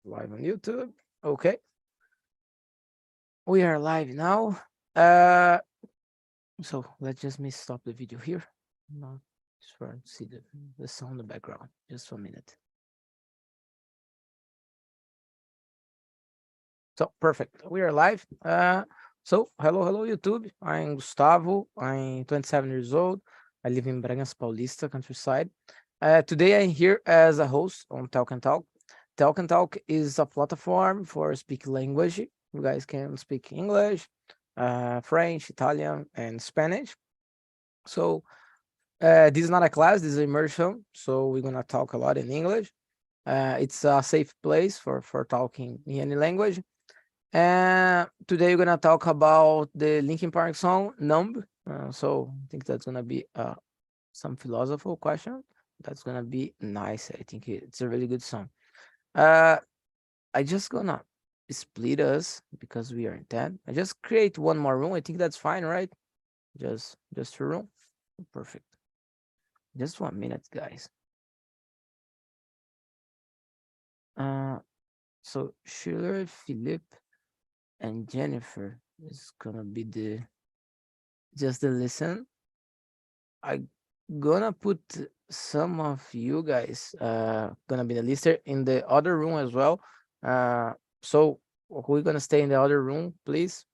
Live on YouTube. Okay. We are live now. So let's just me stop the video here. Not just for to see the sound in the background. Just for a minute. So perfect. We are live. So hello YouTube. I'm Gustavo. I'm 27 years old. I live in Bragança Paulista, countryside. Today I'm here as a host on TALKNTALK. TALKNTALK is a platform for speaking language. You guys can speak English, French, Italian, and Spanish. So this is not a class, this is immersion. So we're gonna talk a lot in English. It's a safe place for talking in any language. And today we're gonna talk about the Linkin Park song Numb. So I think that's gonna be some philosophical question. That's gonna be nice. I think it's a really good song. I just gonna split us because we are in 10. I just create one more room. I think that's fine, right? Just a room. Perfect. Just 1 minute, guys. So Schiller, Philip, and Jennifer is gonna be the listen. I gonna put some of you guys gonna be the listener in the other room as well. So we're gonna stay in the other room, please.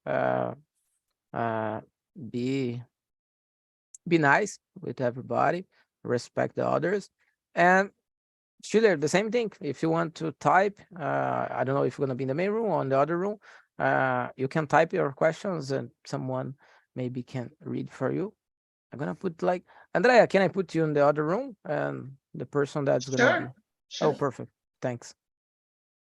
Be nice with everybody, respect the others, and Schiller, the same thing. If you want to type, I don't know if you're gonna be in the main room or in the other room. You can type your questions and someone maybe can read for you. I'm gonna put like Andrea, can I put you in the other room? And the person that's gonna be. Sure, Oh, sure. perfect. Thanks.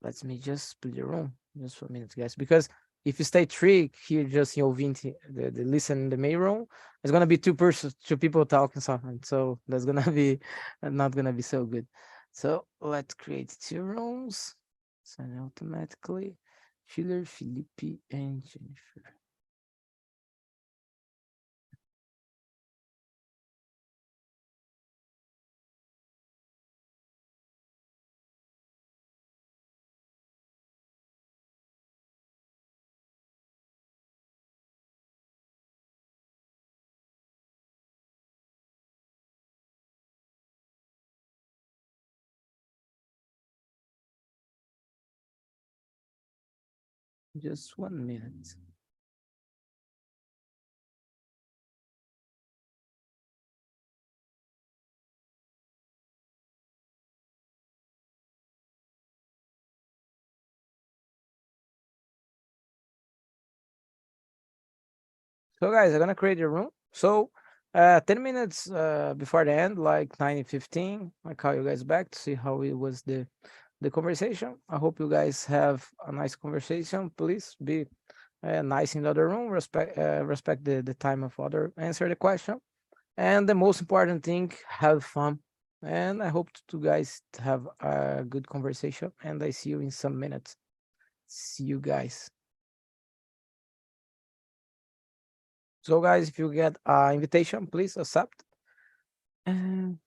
Let me just split the room just for a minute, guys. Because if you stay three here, just ouvinte, the listen in the main room, it's gonna be two people talking something. So that's gonna be not gonna be so good. So let's create two rooms. Sign automatically. Schiller, Felipe, and Jennifer. Just 1 minute. So guys, I'm gonna create a room. So 10 minutes before the end, like 9:15, I call you guys back to see how it was the conversation. I hope you guys have a nice conversation. Please be nice in the other room, respect the time of other, answer the question. And the most important thing, have fun. And I hope to guys have a good conversation. And I see you in some minutes. See you guys. So guys, if you get an invitation, please accept. And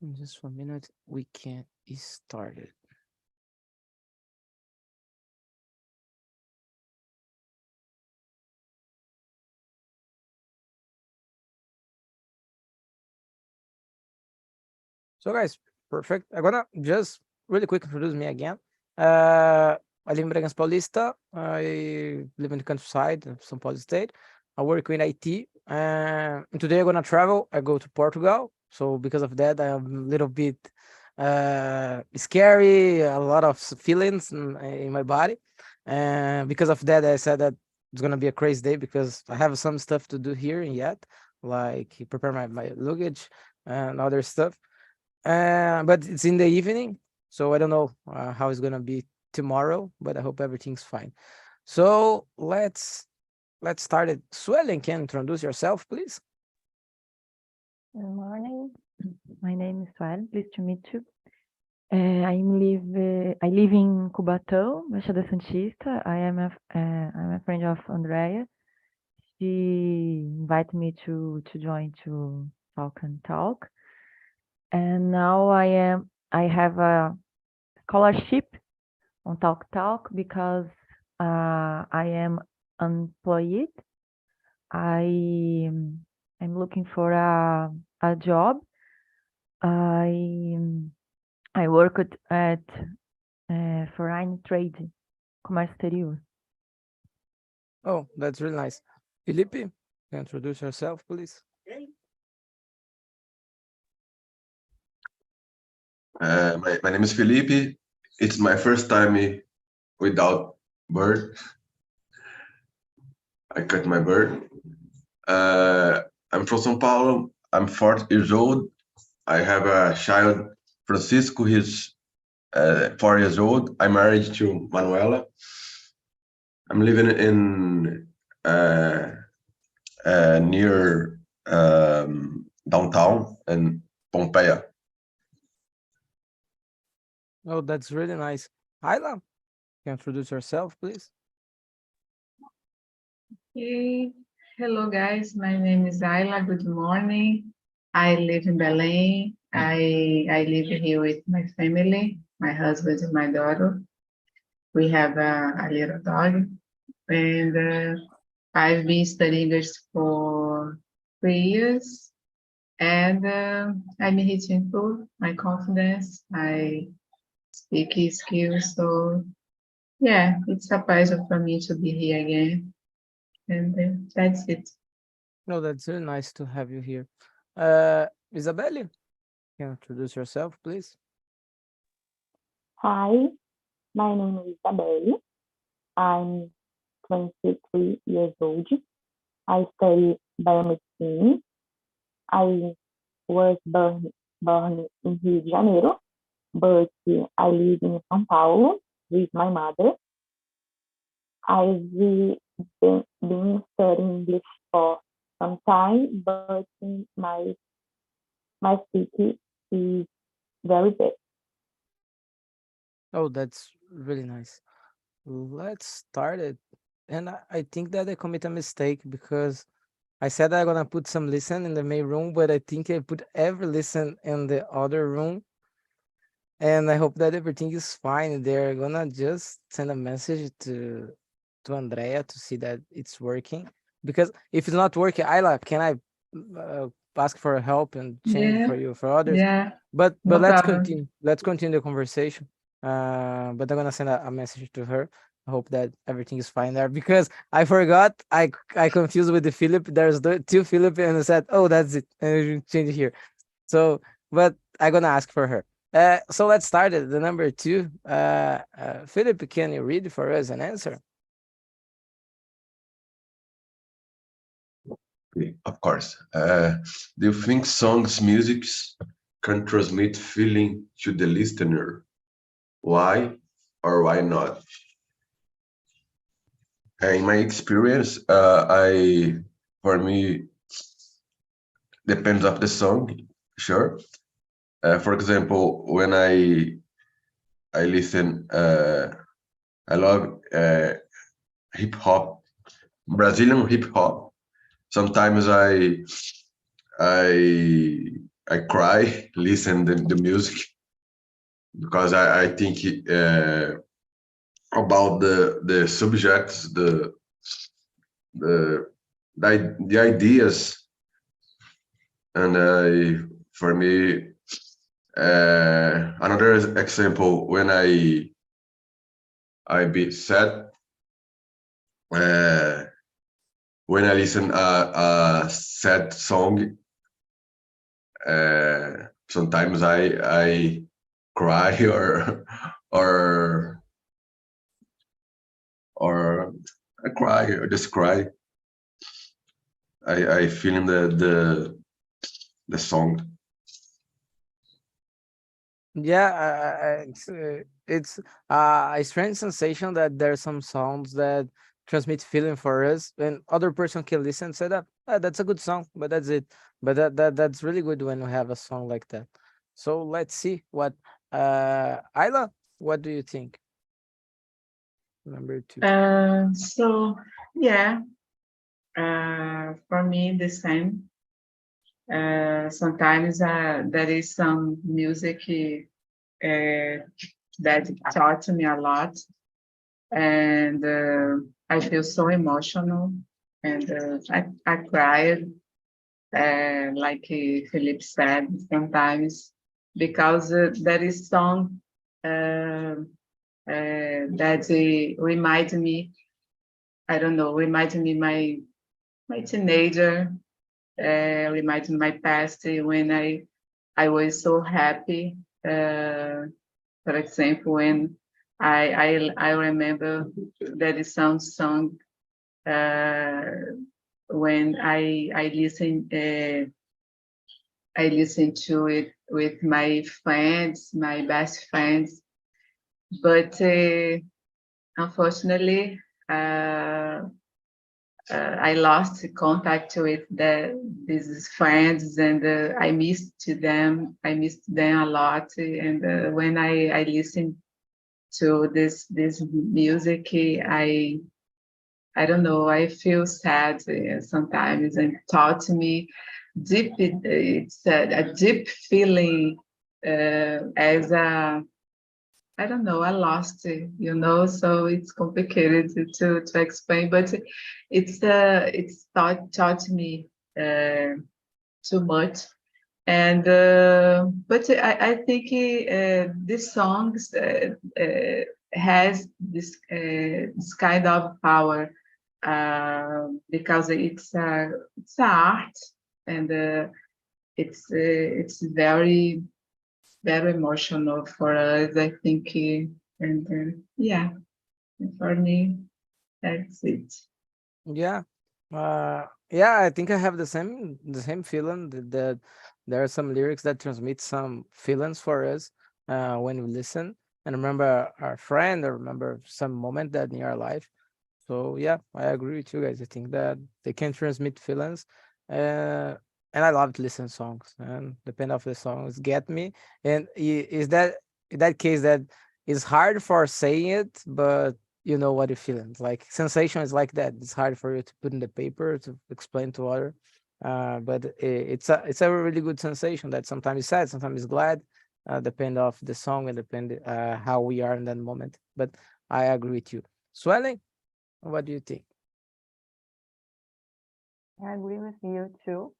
in just 1 minute, we can start it. So guys, perfect. I'm gonna just really quick introduce me again. I live in Bragança Paulista. I live in the countryside of São Paulo State. I work in IT. And today I'm gonna travel. I go to Portugal. So because of that, I'm a little bit scary, a lot of feelings in my body. And because of that, I said that it's gonna be a crazy day because I have some stuff to do here and yet, like prepare my luggage and other stuff. But it's in the evening, so I don't know how it's gonna be tomorrow, but I hope everything's fine. So let's start it. Suelen, can you introduce yourself, please? Good morning. My name is Suelen. Pleased to meet you. I live in Cubatão, Baixada Santista. I'm a friend of Andrea. She invited me to join to talk and talk. And now I have a scholarship on TalkNTalk because I am unemployed. I'm looking for a job. I worked at foreign trade, comércio exterior. Oh, that's really nice. Felipe, can you introduce yourself, please? My name is Felipe. It's my first time without bird. I cut my bird. I'm from São Paulo. I'm 40 years old. I have a child, Francisco. He's 4 years old. I'm married to Manuela. I'm living in near downtown in Pompeia. Oh, that's really nice. Ayla, can you introduce yourself, please? Hey, hello guys. My name is Ayla. Good morning. I live in Belém. I live here with my family, my husband and my daughter. We have a little dog, and I've been studying English for 3 years, and I'm here to improve my confidence, my speaking skills. So yeah, it's a pleasure for me to be here again. And that's it. No, that's really nice to have you here. Isabelle, can you introduce yourself, please? Hi, my name is Isabelle. I'm 23 years old. I study biomedicine. I was born in Rio de Janeiro, but I live in São Paulo with my mother. I've been studying English for some time, but my speaking is very bad. Oh, that's really nice. Let's start it. And I think that I commit a mistake because I said I'm gonna put some listen in the main room, but I think I put every listen in the other room. And I hope that everything is fine. They're gonna just send a message to Andrea to see that it's working. Because if it's not working, Ayla, can I ask for help and change Yeah, for you for others? yeah, But no let's problem. continue. Let's continue the conversation. But I'm gonna send a message to her. I hope that everything is fine there because I forgot. I confused with the Philip. There's the two Philip and I said, oh, that's it. And I change it here. So, but I'm gonna ask for her. So let's start at the number 2. Philip, can you read for us an answer? Of course. Do you think songs, musics can transmit feeling to the listener? Why or why not? In my experience, for me, depends of the song, sure. For example, when I listen, I love hip hop, Brazilian hip hop. Sometimes I cry listen the music because I think about the subjects, the the ideas, and for me another example when I be sad when I listen a sad song. Sometimes I cry or or I cry or just cry. I feel in the song. Yeah, it's a strange sensation that there's some songs that transmit feeling for us, and other person can listen and say that that's a good song, but that's it. But that's really good when we have a song like that. So let's see what Ayla, what do you think? Number 2. So yeah, for me the same. Sometimes there is some music that taught me a lot. And I feel so emotional, and I cried, like Philip said, sometimes, because that is song that reminds me, I don't know, reminds me my teenager, reminds me my past when I was so happy. For example, when I remember that is some song when I listen to it with my friends, my best friends, but unfortunately I lost contact with these friends, and I missed them. I missed them a lot. And when I listen to this music, I don't know. I feel sad sometimes, and taught me deep. It's a deep feeling as a, I don't know, I lost it, so it's complicated to explain, but it's taught me too much. And but I think this songs has this kind of power because it's a art, and it's very emotional for us, I think, and yeah, for me, that's it. Yeah. Yeah, I think I have the same feeling that there are some lyrics that transmit some feelings for us when we listen and remember our friend or remember some moment that in our life. So yeah, I agree with you guys. I think that they can transmit feelings. And I love to listen songs, and depend of the songs get me. And is that in that case that it's hard for saying it, but you know what you're feeling. Like sensation is like that. It's hard for you to put in the paper to explain to other. But it's a really good sensation that sometimes is sad, sometimes is glad, depend of the song and depend how we are in that moment. But I agree with you. Swelling, what do you think? I agree with you too.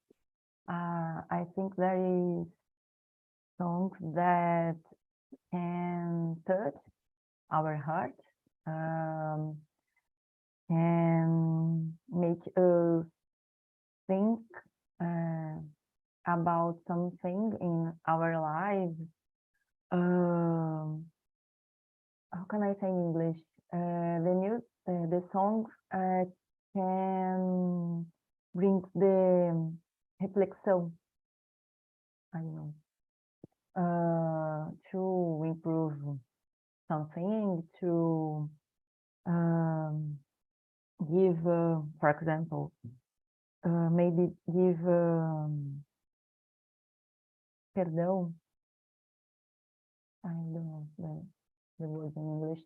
I think there is songs that can touch our heart, and make us think about something in our lives. How can I say in English? The songs can bring the reflexão, I don't know, to improve something, to give, for example, maybe give perdão. I don't know the word in English.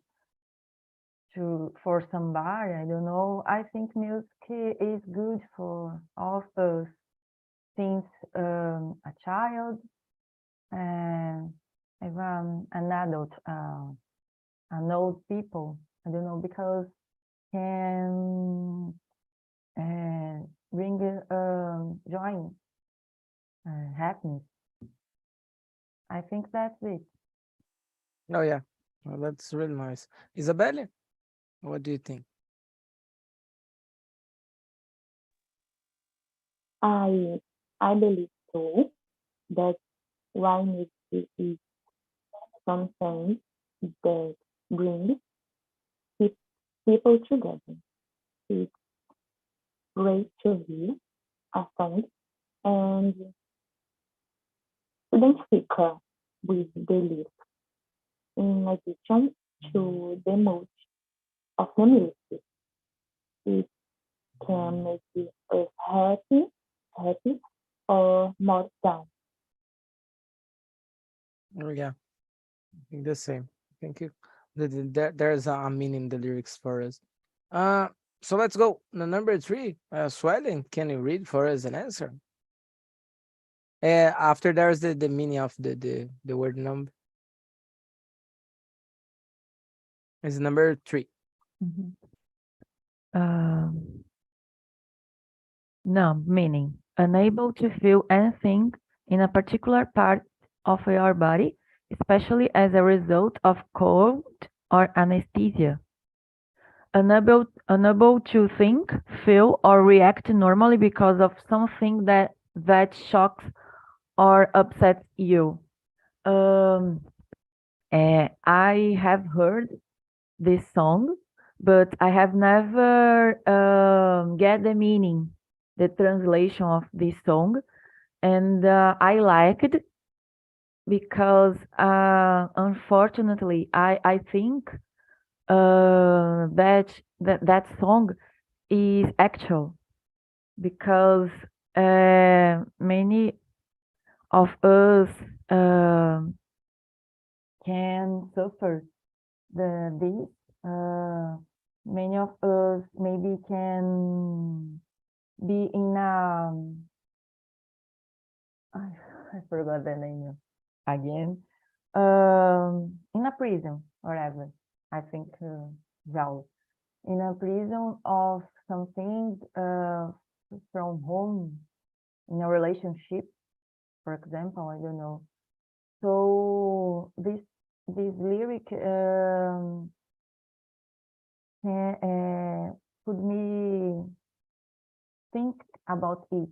For somebody, I don't know. I think music is good for all of us, since a child and even an adult, an old people. I don't know, because can bring joy, happiness. I think that's it. Oh yeah, well, that's really nice. Isabelle, what do you think? I believe too that why music is something that brings people together. It's great to hear a song and identify with the lyrics, in addition to the mood of the music. It can make us happy, or more down. Oh yeah, I think the same. Thank you. There's a meaning in the lyrics for us. Uh, so let's go. The number 3, Swelling, can you read for us an answer? After there's the meaning of the word number. It's number 3. Mhm. Numb, meaning unable to feel anything in a particular part of your body, especially as a result of cold or anesthesia. Unable to think, feel, or react normally because of something that shocks or upsets you. I have heard this song, but I have never get the meaning, the translation of this song, and I liked because unfortunately I think that song is actual because many of us can suffer this. Many of us maybe can be in a I forgot the name again. In a prison, whatever. I think jail. In a prison of something from home, in a relationship, for example, I don't know. So this lyric could me think about it,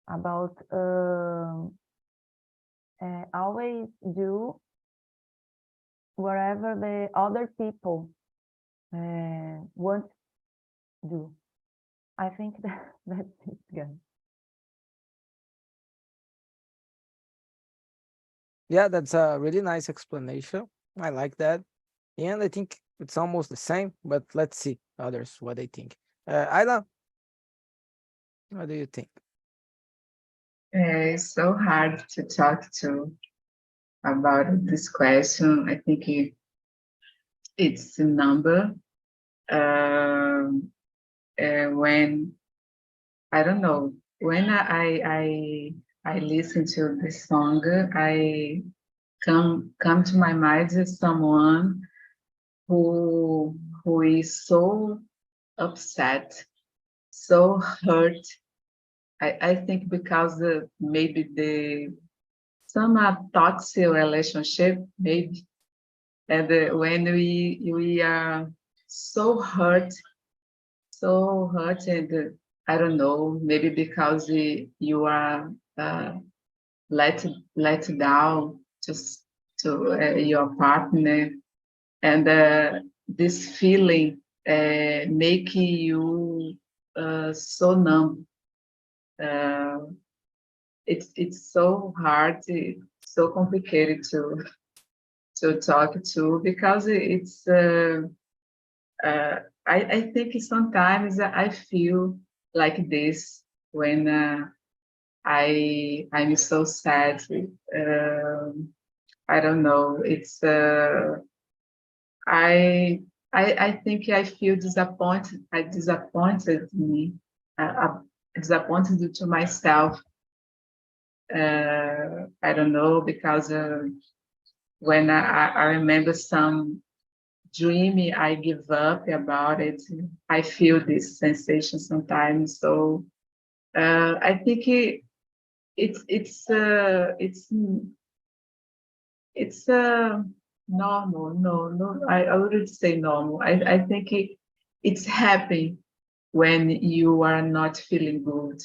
about always do whatever the other people want to do. I think that's it, good. Yeah, that's a really nice explanation. I like that. And I think it's almost the same, but let's see others what they think. Ayla, what do you think? It's so hard to talk to about this question. I think it's a number. When I don't know, when I listen to this song, I come to my mind as someone who is so upset, so hurt. I think because maybe some toxic relationship, maybe, and when we are so hurt, and I don't know, maybe because you are let down just to your partner, and this feeling make you so numb. It's so hard, so complicated to talk to because it's. I think sometimes I feel like this when I'm so sad. I don't know. It's I think I feel disappointed. I disappointed me. Disappointed to myself. I don't know because when I remember some dreamy, I give up about it. I feel this sensation sometimes. So I think it's normal. No, I wouldn't say normal. I think it's happy when you are not feeling good.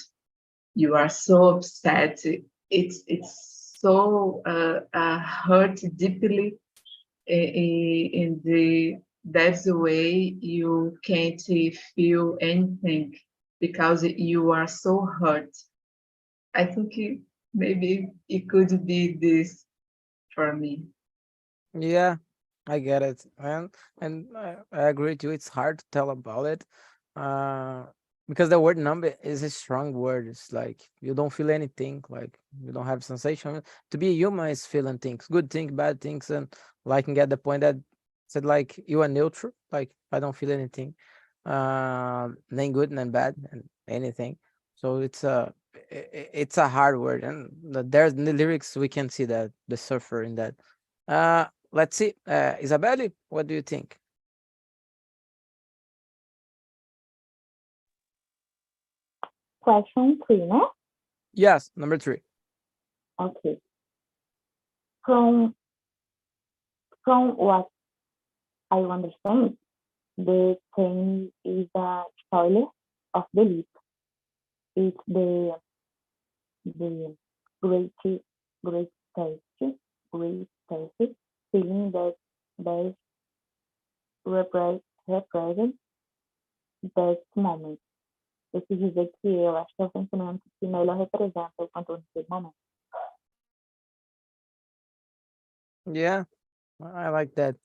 You are so upset. It's so hurt deeply in that's the way you can't feel anything because you are so hurt. I think maybe it could be this for me. Yeah, I get it. And I agree with you. It's hard to tell about it. Uh, because the word number is a strong word. It's like you don't feel anything, like you don't have sensation. To be human is feeling things, good things, bad things, and like can get the point that said like you are neutral, like I don't feel anything, neither good nor bad and anything. So it's a hard word, and there's in the lyrics we can see that the surfer in that. Let's see. Isabelle, what do you think? Question 3, né? Yes, number 3. Okay. From what I understand, the thing is a spoiler of the lip. It's the great taste feeling that represents that moment. Eu quis dizer que eu acho que é o sentimento que melhor representa o conteúdo desse momento. Yeah, I like that.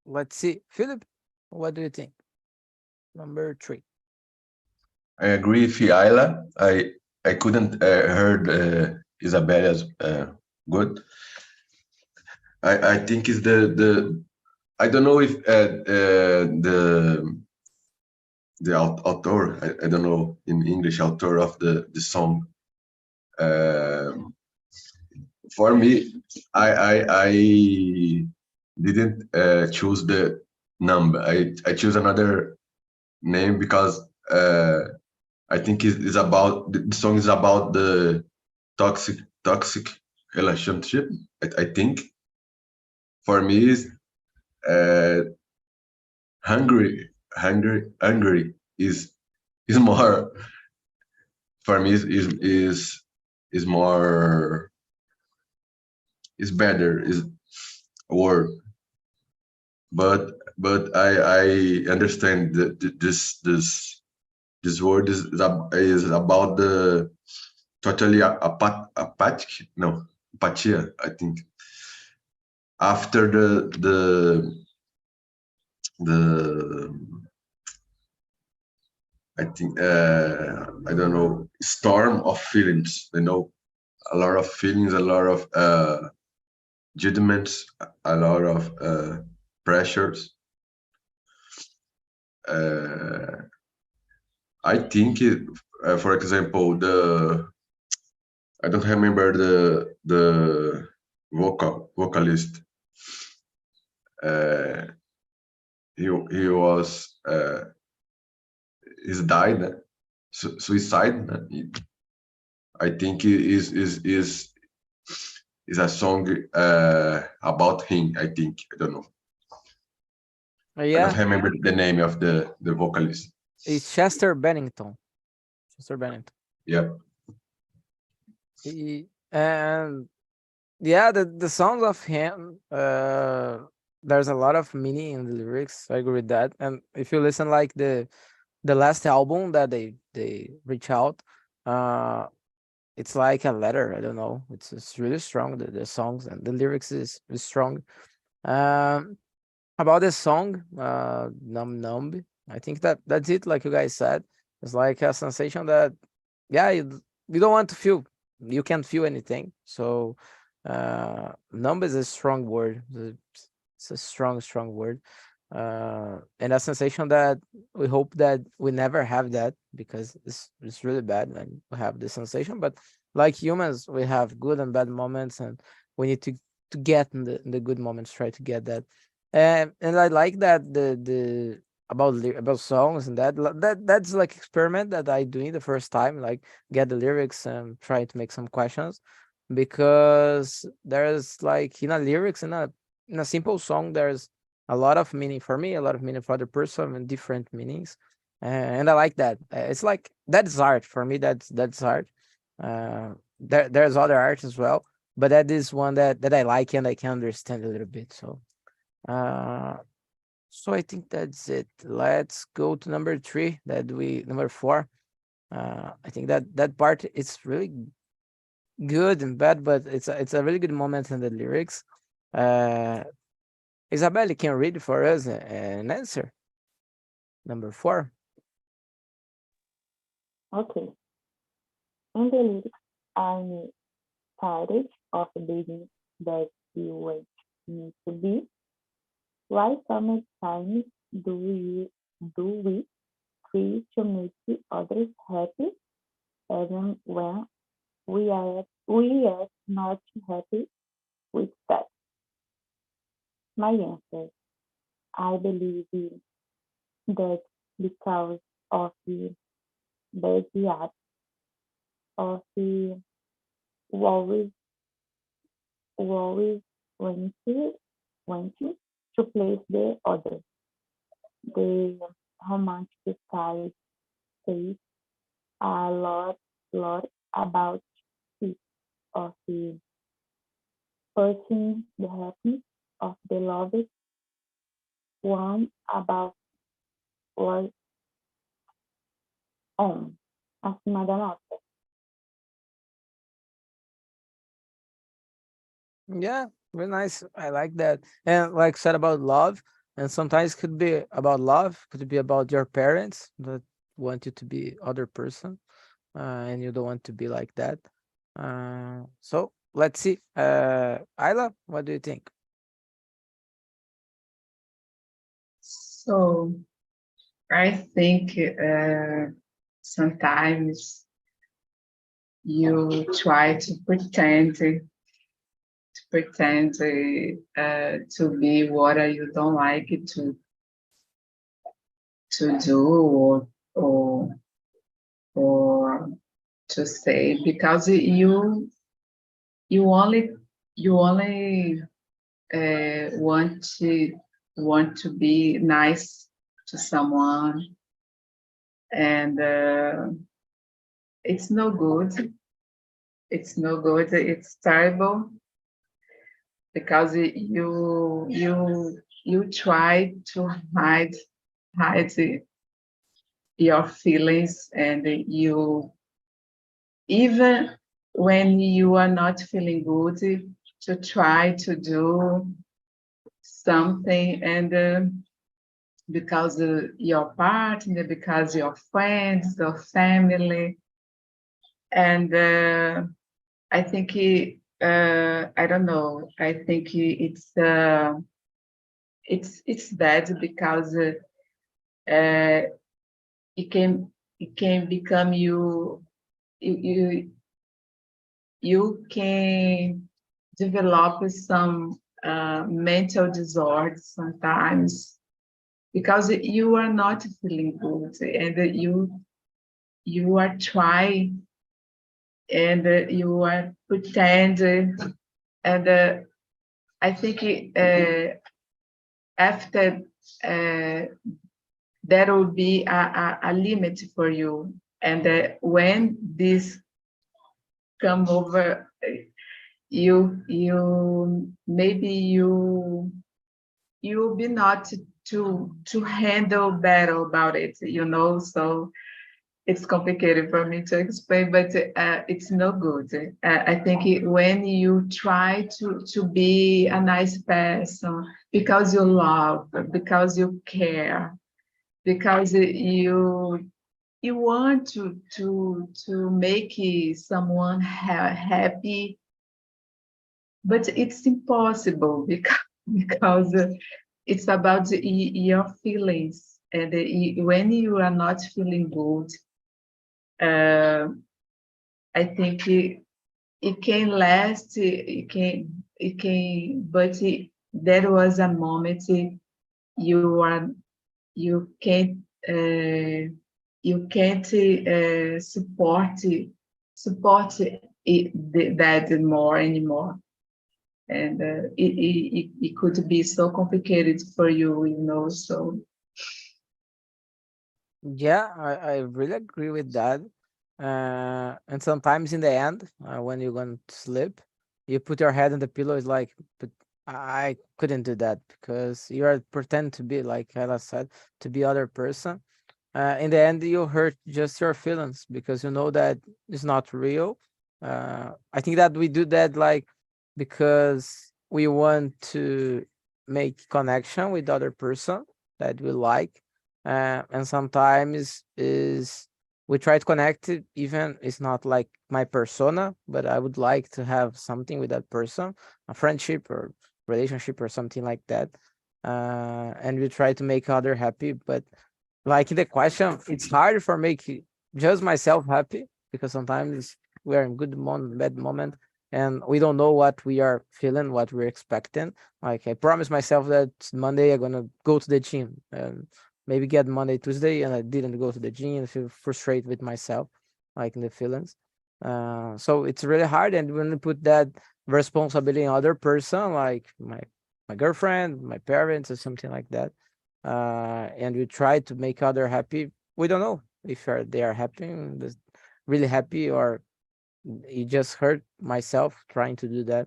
Let's see. Philip, what do you think? Number 3. I agree with Ayla. I couldn't heard Isabella's good. I think it's the I don't know if the author, I don't know in English, author of the song. For me, I didn't choose the Numb. I choose another name because I think it's about the song is about the toxic relationship. I think for me is hungry is more, for me is more, is better, is word. But I understand that this word is about the totally apathic, no, apatia, I think. After I think I don't know, storm of feelings, a lot of feelings, a lot of judgments, a lot of pressures. I think for example, I don't remember the vocalist. He was he's died, suicide. I think is a song about him. I think, I don't know. I Yeah, don't remember the name of the vocalist. it's Chester Bennington. Chester Bennington. Yeah. And yeah, the songs of him, there's a lot of meaning in the lyrics. I agree with that. And if you listen like the last album that they reach out, it's like a letter. I don't know. It's really strong. The songs and the lyrics is strong. About the song, Numb. I think that's it. Like you guys said, it's like a sensation that, yeah, you don't want to feel. You can't feel anything. So, numb is a strong word. It's a strong word. And a sensation that we hope that we never have that, because it's really bad when we have this sensation. But like humans, we have good and bad moments, and we need to get in the good moments, try to get that. And I like that the about songs and that's like experiment that I doing the first time, like get the lyrics and try to make some questions, because there's like in a lyrics in a simple song there's a lot of meaning for me, a lot of meaning for other person, and different meanings, and I like that. It's like that's art for me. That's art. There's other art as well, but that is one that I like and I can understand a little bit. So I think that's it. Let's go to number 3. Number 4. I think that part is really good and bad, but it's a really good moment in the lyrics. Isabelle can read for us an answer. Number 4. Okay. In the lyrics, I'm tired of being that you want me to be. Why so many times do we try to make others happy, even when we are not happy with that? My answer: I believe that because of backyard of the always went to place the other. The romantic side says a lot about it of the person, the happiness of the loved one about was on, acima da nota. Yeah, very nice. I like that. And like said about love, and sometimes could be about love, could be about your parents that want you to be other person, and you don't want to be like that. So let's see. Ayla, what do you think? So I think sometimes you try to pretend to be what you don't like to do or to say, because you only want to be nice to someone, and it's no good. It's no good. It's terrible, because you try to hide your feelings, and you, even when you are not feeling good, to try to do something, and because your partner, because your friends, your family, and I think I don't know. I think it's bad, because it can become you can develop some mental disorders sometimes, because you are not feeling good, and you are trying, and you are pretending, and I think after there will be a limit for you, and when this come over, you maybe you will be not to handle better about it, so it's complicated for me to explain, but it's no good. I think when you try to be a nice person, because you love, because you care, because you want to make someone happy, but it's impossible, because it's about your feelings, and when you are not feeling good, I think it can last. It can, but there was a moment you can't support that more anymore, and it could be so complicated for you, so. Yeah, I really agree with that. And sometimes in the end, when you're going to sleep, you put your head on the pillow, it's like, but I couldn't do that, because you are pretend to be, like Ella said, to be other person. In the end, you hurt just your feelings, because you know that it's not real. I think that we do that like because we want to make connection with the other person that we like, and sometimes is we try to connect it, even it's not like my persona, but I would like to have something with that person, a friendship or relationship or something like that, and we try to make other happy, but like in the question, it's hard for make just myself happy, because sometimes we are in good moment, bad moment, and we don't know what we are feeling, what we're expecting. Like I promise myself that Monday I'm gonna go to the gym, and maybe get Monday, Tuesday, and I didn't go to the gym and feel frustrated with myself, like in the feelings. So it's really hard, and when you put that responsibility on other person, like my girlfriend, my parents, or something like that, and we try to make other happy, we don't know if they are happy, really happy, or it just hurt myself trying to do that.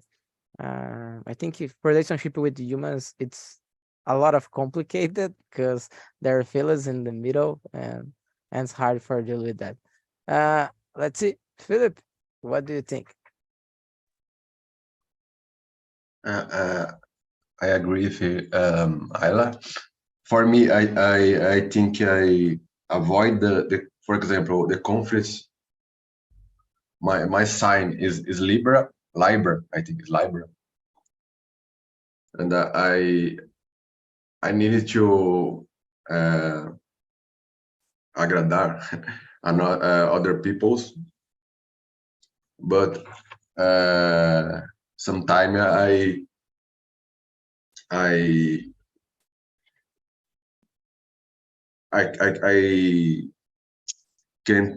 I think if relationship with humans, it's a lot of complicated because there are feelings in the middle, and it's hard for deal with that. Let's see, Philip, what do you think? I agree with you, Ayla. For me, I think I avoid the for example, the conflicts. My sign is Libra, I think it's Libra, and I needed to agradar other people's, but sometime I can't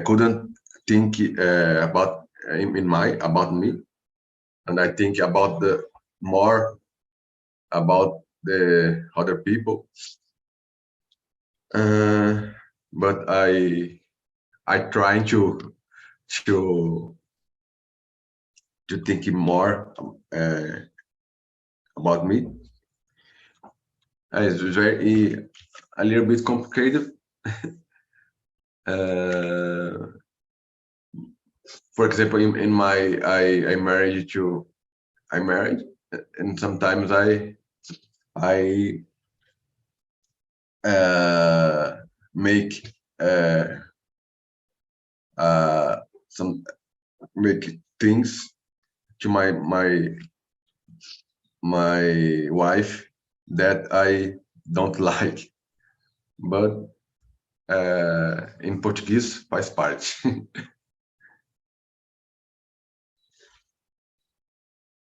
couldn't think about about me, and I think about the more about the other people. But I trying to think more about me. It's very a little bit complicated. For example, in my I married, and sometimes I make some make things to my wife that I don't like, but in Portuguese faz parte.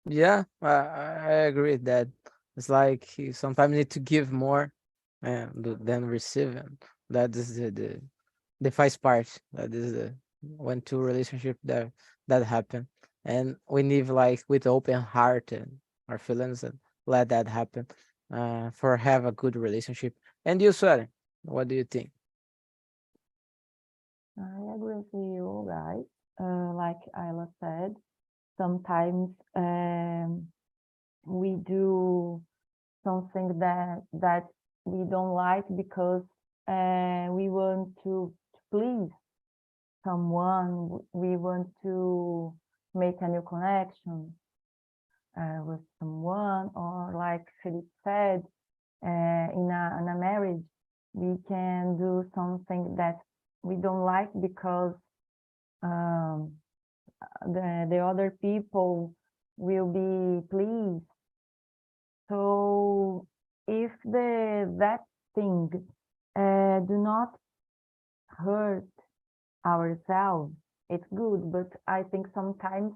Yeah, I agree with that. It's like you sometimes need to give more than receive, and that is the first part. That is the when two relationship that happen, and we live like with open heart and our feelings, and let that happen for have a good relationship. And you, Suelen, what do you think? I agree with you guys. Like Ayla said, sometimes we do something that we don't like because we want to please someone. We want to make a new connection with someone, or like Felipe said, in a marriage, we can do something that we don't like because the other people will be pleased. So if that thing do not hurt ourselves, it's good. But I think sometimes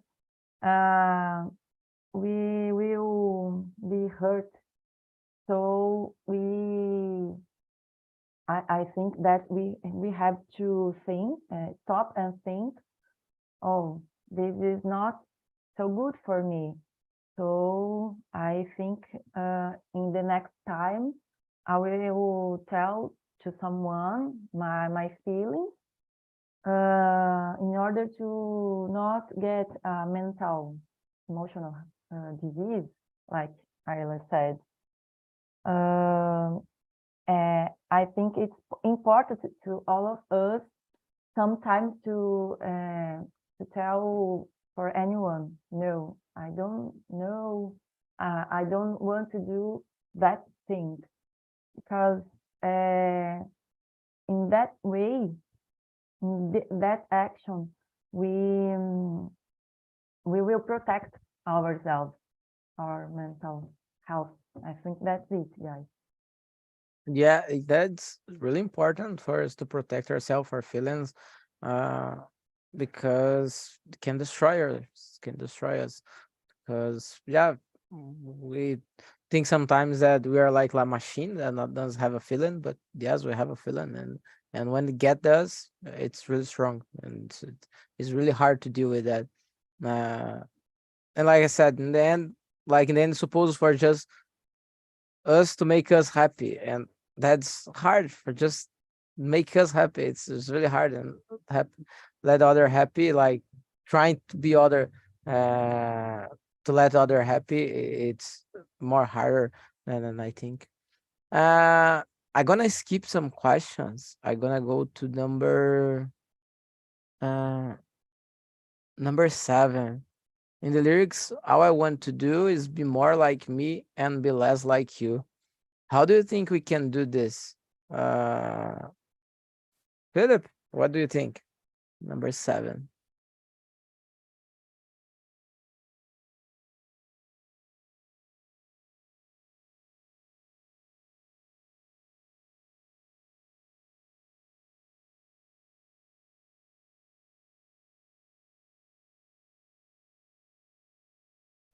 we will be hurt. So I think that we have to think, stop and think, oh, this is not so good for me. So I think in the next time I will tell to someone my feelings in order to not get a emotional disease, like Ayla said. I think it's important to all of us sometimes to tell for anyone, no, I don't know, I don't want to do that thing, because in that way, in that action, we will protect ourselves, our mental health. I think that's it, guys. Yeah, that's really important for us to protect ourselves, our feelings, because it can destroy us. Because yeah, we think sometimes that we are like a machine that not doesn't have a feeling, but yes, we have a feeling, and when it get us, it's really strong, and it's really hard to deal with that. And like I said, in the end, it's supposed for just us to make us happy, and that's hard for just make us happy. It's really hard and happy, let other happy, like trying to be other to let other happy. It's more harder than I think. I'm gonna skip some questions. I'm gonna go to uh number 7. In the lyrics, all I want to do is be more like me and be less like you. How do you think we can do this? Uh, Philip, what do you think? Number 7.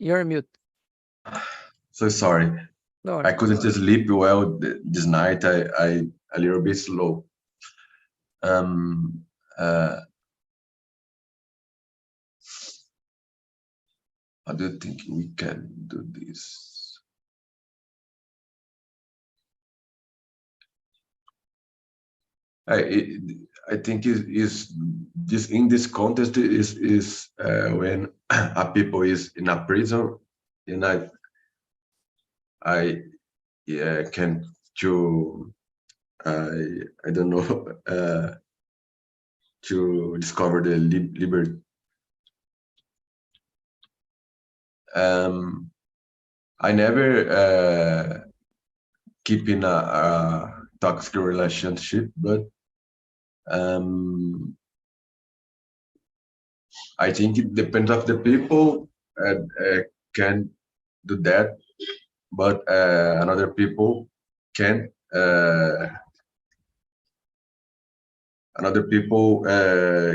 You're mute. So sorry. No, I couldn't sleep well this night. I a little bit slow. Um, uh, how do you think we can do this? I think is this in this context is when a people is in a prison, and I can to I don't know to discover the liberty. I never keep in a toxic relationship, but I think it depends of the people can do that, but another people can. Another people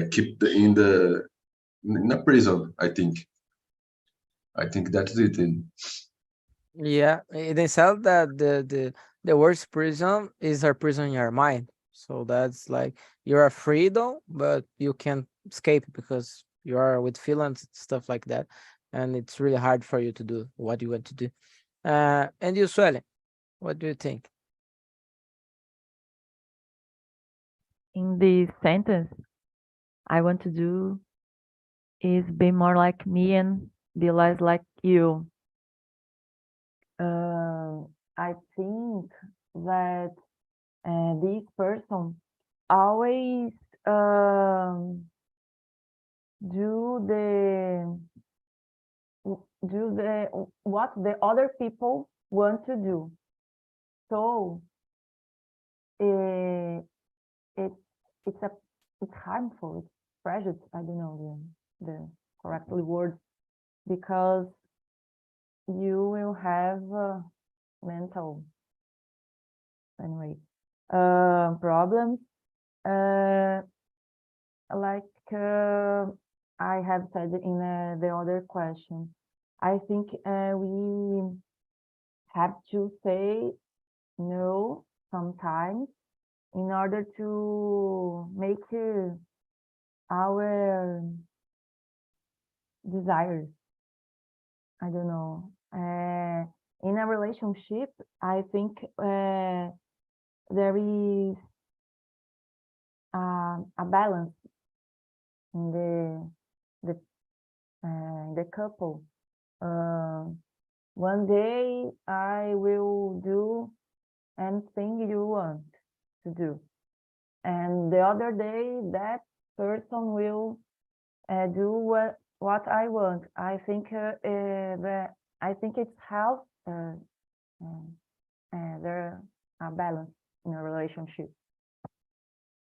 keep in a prison. I think. I think that's it. yeah, they said that the worst prison is a prison in your mind. So that's like you're a freedom, but you can't escape because you are with feelings, stuff like that, and it's really hard for you to do what you want to do. And you, Sueli, what do you think? In this sentence, I want to do is be more like me and be less like you. I think that this person always do the what the other people want to do. So it it's harmful. It's prejudice. I don't know the correctly word, because you will have mental anyway problems. Like I have said in the other question, I think we have to say no sometimes in order to make our desires. I don't know. In a relationship, I think there is a balance in the couple. One day I will do anything you want to do, and the other day that person will do what I want. I think I think it's how there a balance in a relationship.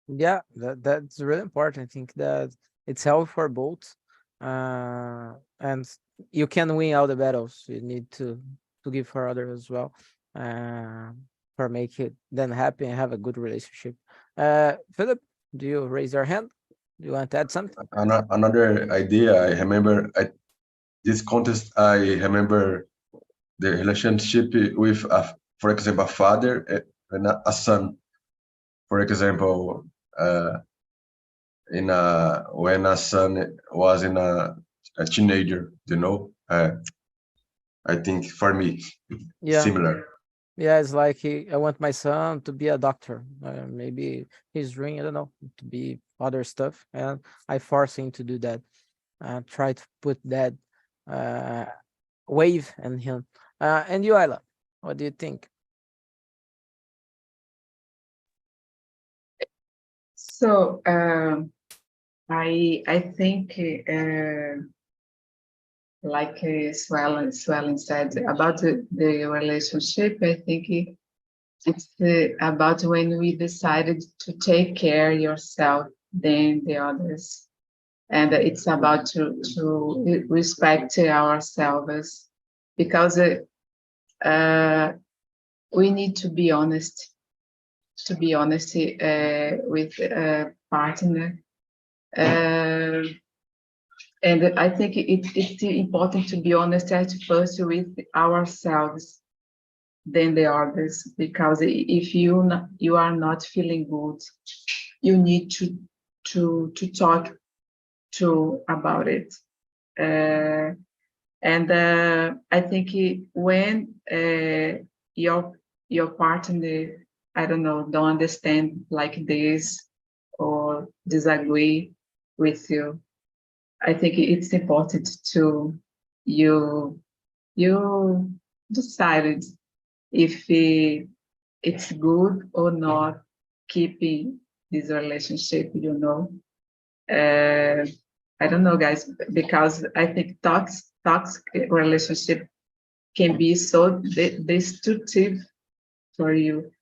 Yeah, that's really important. I think that it's healthy for both, and you can win all the battles. You need to give for others as well, for make it them happy and have a good relationship. Philip, do you raise your hand? Do you want to add something? Another idea I remember at this contest. I remember the relationship with, for example, a father and a son. For example, when a son was a teenager, I think for me, Yeah. similar. Yeah, it's like I want my son to be a doctor. Maybe he's dreaming, I don't know, to be other stuff, and I force him to do that. Try to put that wave in him. And you, Ayla, what do you think? So I think like Swellen said about the relationship, I think it's about when we decided to take care yourself than the others, and it's about to respect ourselves, because we need to be honest with a partner. And I think it's important to be honest at first with ourselves than the others, because if you are not feeling good, you need to talk about it. And I think when your partner, I don't know, don't understand like this or disagree with you, I think it's important to you decided if it's good or not keeping this relationship, I don't know, guys, because I think toxic relationship can be so destructive for you.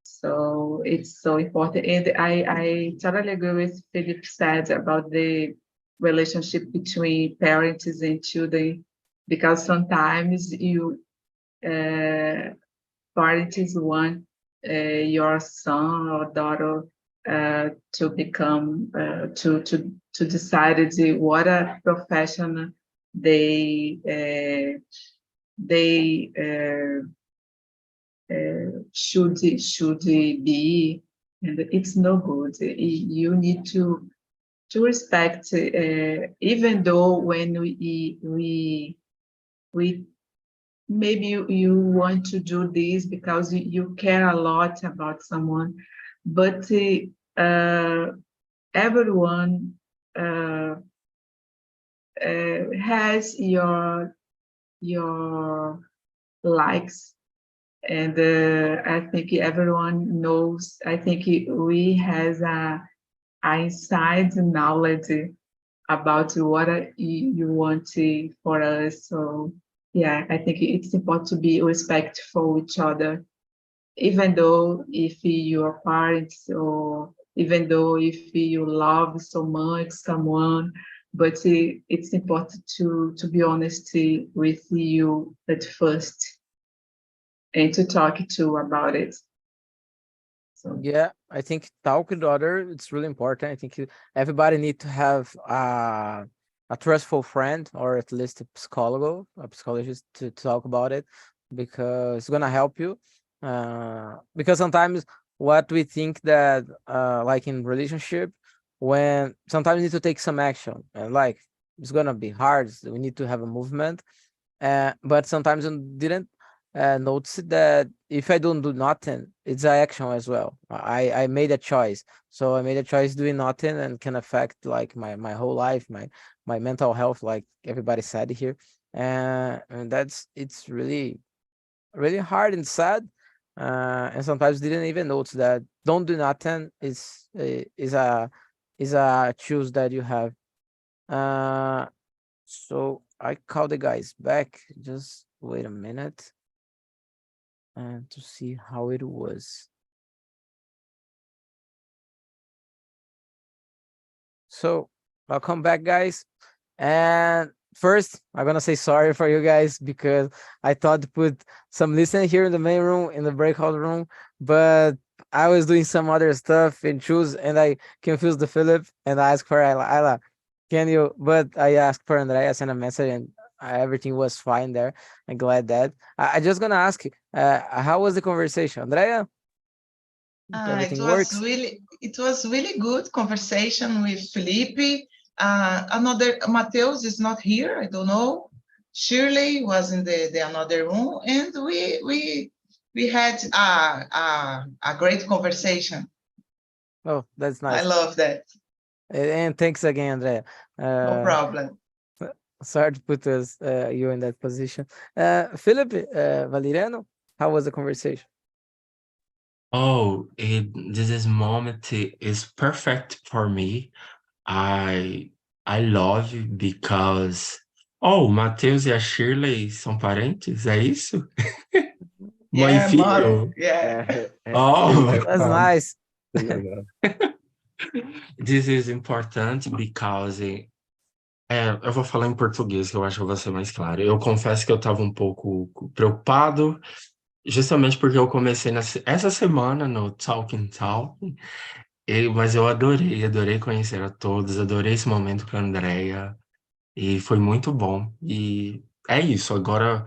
So it's so important. And I totally agree with Philip said about the relationship between parents and children, because sometimes parents want your son or daughter to become to decide what a profession they should be, and it's no good. You need to respect, even though when we maybe you want to do this because you care a lot about someone, but everyone has your likes, and I think everyone knows. I think we has a inside knowledge about what you want for us. So yeah, I think it's important to be respectful of each other, even though if your parents, or even though if you love so much someone, but it's important to be honest with you at first and to talk to about it. So Yeah, I think talk with other, it's really important. I think everybody need to have a trustful friend, or at least a psychologist to talk about it, because it's gonna help you. Because sometimes what we think that like in relationship, when sometimes you need to take some action, and like it's gonna be hard, so we need to have a movement. But sometimes you didn't notice that if I don't do nothing, it's an action as well. I made a choice, so I made a choice doing nothing, and can affect like my whole life, my mental health, like everybody said here. And it's really really hard and sad. And sometimes didn't even notice that don't do nothing is a choose that you have. Uh, so I call the guys back. Just wait a minute and to see how it was. So welcome back, guys. And first, I'm gonna say sorry for you guys, because I thought to put some listen here in the main room, in the breakout room, but I was doing some other stuff and choose, and I confused the Philip, and I asked for Ayla, can you? But I asked for Andrea, sent a message, and everything was fine there. I'm glad that. I just gonna ask, how was the conversation, Andrea? Everything works? It was really good conversation with Felipe. Another Mateus is not here. I don't know. Shirley was in the another room, and we had a great conversation. Oh, that's I nice. love that. And thanks again, Andrea. No problem. Sorry to put you in that position. Felipe, Valeriano, how was the conversation? Oh, this moment is perfect for me. I love because... Oh, o Matheus e a Shirley são parentes, é isso? Mãe e Yeah, mother. filho? Yeah. Oh, That's nice. this is important because eu vou falar em português, que eu acho que vai ser mais claro. Eu confesso que eu estava um pouco preocupado, justamente porque eu comecei essa semana no TALKNTALK, mas eu adorei conhecer a todos, adorei esse momento com a Andrea, e foi muito bom. E é isso, agora,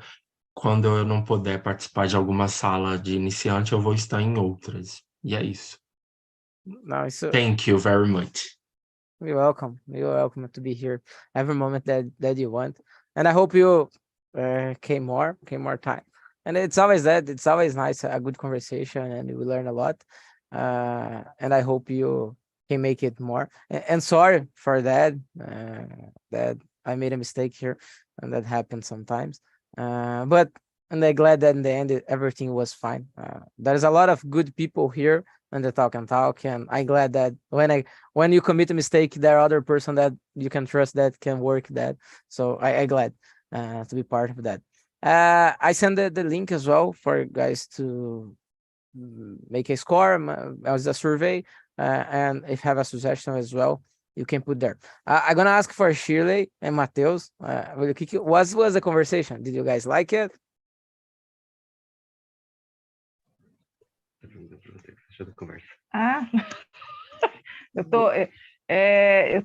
quando eu não puder participar de alguma sala de iniciante, eu vou estar em outras. E é isso. No, Thank you very much. You're welcome. You're welcome to be here every moment that you want. And I hope you came more time. And it's always that. It's always nice, a good conversation, and we learn a lot. And I hope you can make it more. And sorry for that, that I made a mistake here, and that happens sometimes. But and I'm glad that in the end everything was fine. There's a lot of good people here on the TALK, and I'm glad that when you commit a mistake, there are other person that you can trust that can work that. So I'm glad to be part of that. I send the link as well for you guys to make a score as a survey, and if you have a suggestion as well, you can put there. I'm gonna ask for Shirley and Mateus. What was the conversation? Did you guys like it?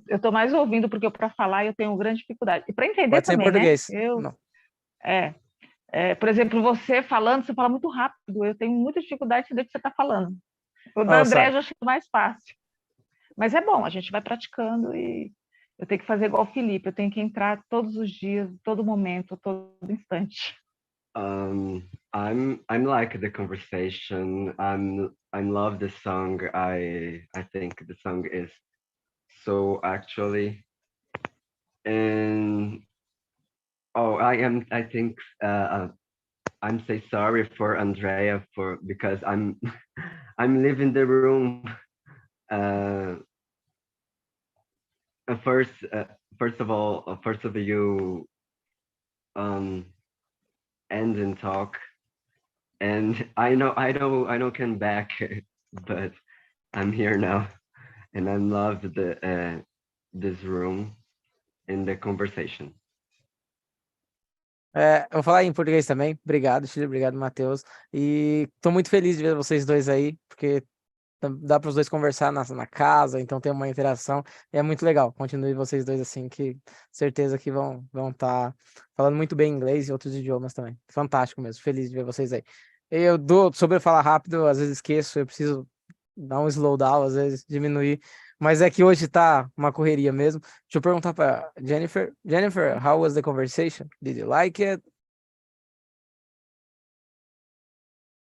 Eu tô mais ouvindo, porque para falar eu tenho grande dificuldade. E para entender Pode ser em também, português. né? Por exemplo, você falando, você fala muito rápido, eu tenho muita dificuldade de entender o que você está falando. O da André eu já achei mais fácil. Mas é bom, a gente vai praticando e eu tenho que fazer igual o Felipe, eu tenho que entrar todos os dias, todo momento, todo instante. I'm like the conversation. I love the song. I think the song is so actually, and I think I'm say sorry for Andrea because I'm leaving the room. First of you end and talk, and I know come back, but I'm here now, and I love this room and the conversation. Eu vou falar em português também. Obrigado, Chile. Obrigado, Matheus. E tô muito feliz de ver vocês dois aí, porque dá para os dois conversar na casa, então tem uma interação. E é muito legal. Continue vocês dois assim, que certeza que vão estar falando muito bem inglês e outros idiomas também. Fantástico mesmo. Feliz de ver vocês aí. Sobre falar rápido, às vezes esqueço, eu preciso dar um slowdown, às vezes diminuir. Mas é que hoje tá uma correria mesmo. Deixa eu perguntar para Jennifer. Jennifer, how was the conversation? Did you like it?